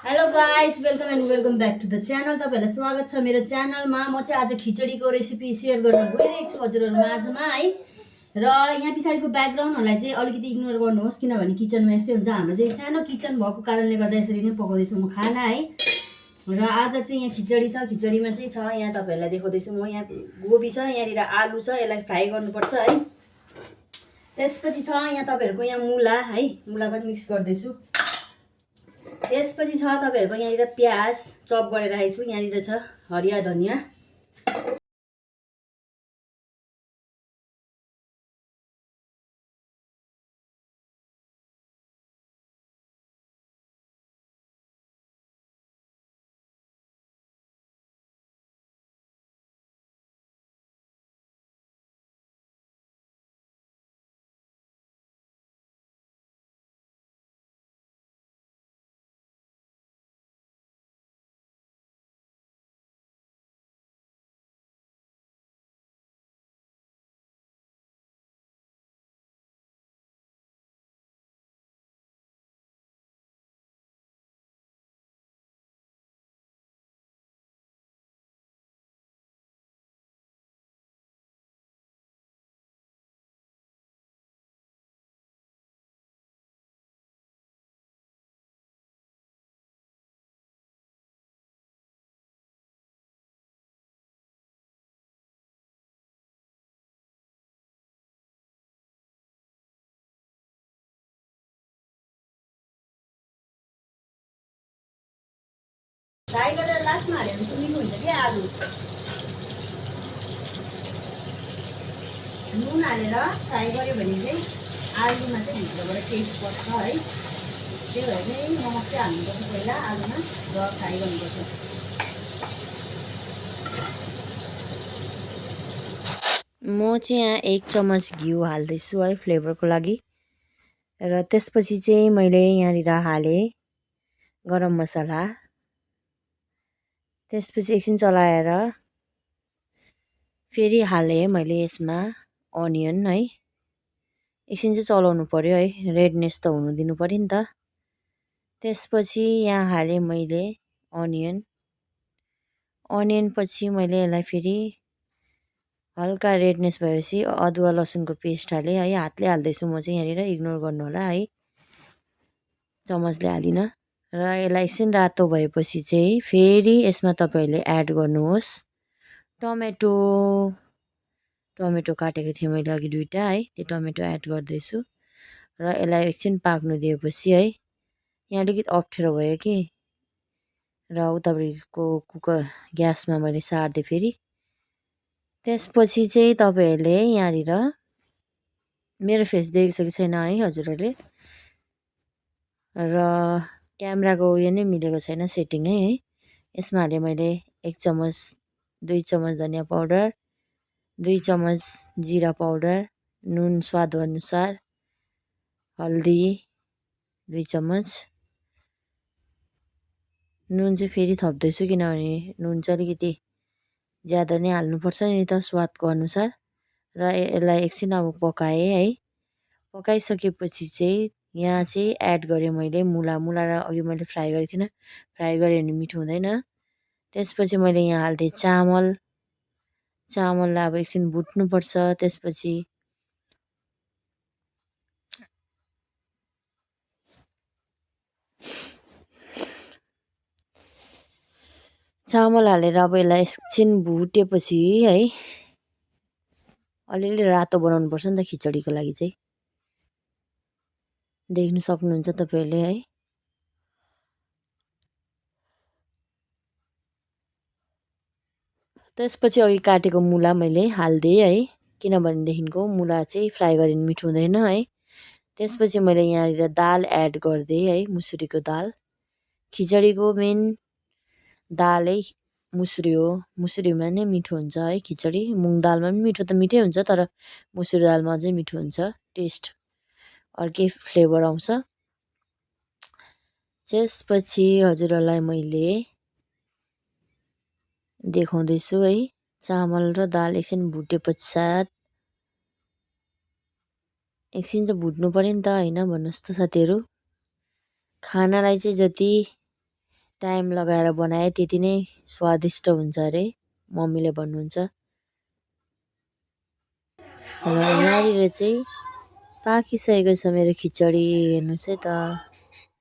Hello guys, welcome and welcome back to the channel. तपाईँहरूलाई स्वागत छ मेरो च्यानलमा। म चाहिँ आज खिचडीको रेसिपी सेयर गर्न गइरहेको छु हजुरहरू माझमा है। र यहाँ पछाडिको ब्याकग्राउन्डहरूलाई चाहिँ अलिकति इग्नोर गर्नुहोस्, किनभने किचनमा यस्तै हुन्छ। हाम्रो चाहिँ सानो किचन भएको कारणले गर्दा यसरी नै पकाउँदैछु म खाना है। र आज चाहिँ यहाँ खिचडी छ। खिचडीमा चाहिँ छ यहाँ तपाईँहरूलाई देखाउँदैछु म। यहाँ गोबी छ, यहाँनिर आलु छ, यसलाई फ्राई गर्नुपर्छ है। त्यसपछि छ यहाँ तपाईँहरूको यहाँ मुला है, मुला पनि मिक्स गर्दैछु। त्यसपछि छ तपाईँहरूको यहाँनिर प्याज चप गरेर राखेको छु। यहाँनिर छ हरिया धनियाँ। फ्राई गरेर लास्टमा हाल्यो भने चाहिँ मिठो हुन्छ क्या आलु। नुन हालेर फ्राई गऱ्यो भने चाहिँ आलुमा चाहिँ भित्रबाट टेस्ट पर्छ है। त्यही भएर चाहिँ नमक चाहिँ हाल्नुपर्छ पहिला आलुमा र फ्राई गर्नुपर्छ। म चाहिँ यहाँ 1 चम्मच घिउ हाल्दैछु है फ्लेभरको लागि। र त्यसपछि चाहिँ मैले यहाँनिर हालेँ गरम मसला। त्यसपछि एकछिन चलाएर फेरि हालेँ मैले यसमा अनियन है। एकछिन चाहिँ चलाउनु पर्यो है, रेडनेस त हुनु दिनु पर्यो नि त। त्यसपछि यहाँ हालेँ मैले अनियन पछि मैले यसलाई फेरि हल्का रेडनेस भएपछि अदुवा लसुनको पेस्ट हालेँ है। हातले हाल्दैछु म चाहिँ यहाँनिर, इग्नोर गर्नु होला है, चम्मचले हालिनँ। र यसलाई एकछिन रातो भएपछि चाहिँ फेरि यसमा तपाईँहरूले एड गर्नुहोस् टमेटो काटेको थिएँ मैले अघि 2टा है, त्यो टमेटो एड गर्दैछु। र यसलाई एकछिन पाक्नु दिएपछि है, यहाँ अलिकति अप्ठ्यारो भयो कि, र उतापट्टिको कुकर ग्यासमा मैले सार्दै फेरि। त्यसपछि चाहिँ तपाईँहरूले यहाँनिर मेरो फेस देखिसकेको छैन है हजुरहरूले, र क्यामेराको उयो नै मिलेको छैन सेटिङ है। यसमा हालेँ मैले 1 चम्मच 2 चम्मच धनियाँ पाउडर, 2 चम्मच जिरा पाउडर, नुन स्वाद अनुसार, हल्दी 2 चम्मच। नुन चाहिँ फेरि थप्दैछु किनभने नुन चाहिँ अलिकति ज्यादा नै हाल्नुपर्छ नि त स्वादको अनुसार। र यसलाई एकछिन अब पकाएँ है। पकाइसकेपछि चाहिँ यहाँ चाहिँ एड गरेँ मैले मुला र अघि मैले फ्राई गरेको थिइनँ। फ्राई गरेँ भने मिठो हुँदैन। त्यसपछि मैले यहाँ हाल्दै चामललाई अब एकछिन भुट्नुपर्छ। त्यसपछि चामल हालेर अब यसलाई एकछिन भुटेपछि है, अलिअलि रातो बनाउनुपर्छ नि त खिचडीको लागि चाहिँ, देख्नु सक्नुहुन्छ तपाईँहरूले है। त्यसपछि अघि काटेको मुला मैले हालिदिएँ है, किनभनेदेखिको मुला चाहिँ फ्राई गऱ्यो भने मिठो हुँदैन है। त्यसपछि मैले यहाँनिर दाल एड गरिदिएँ है, मुसुरीको दाल। खिचडीको मेन दालै मुसुरी हो, मुसुरीमा नै मिठो हुन्छ है खिचडी। मुङ दालमा पनि मिठो त मिठै हुन्छ, तर मुसुरी दालमा अझै मिठो हुन्छ, टेस्ट अर्कै फ्लेभर आउँछ। त्यसपछि हजुरहरूलाई मैले देखाउँदैछु है, चामल र दाल एकछिन भुटे पश्चात एकछिन चाहिँ भुट्नु पर्यो नि त होइन, भन्नुहोस् त साथीहरू। खानालाई चाहिँ जति टाइम लगाएर बनाए त्यति नै स्वादिष्ट हुन्छ अरे मम्मीले भन्नुहुन्छ। र यहाँनिर चाहिँ पाकिसकेको छ मेरो खिचडी, हेर्नुहोस् है त।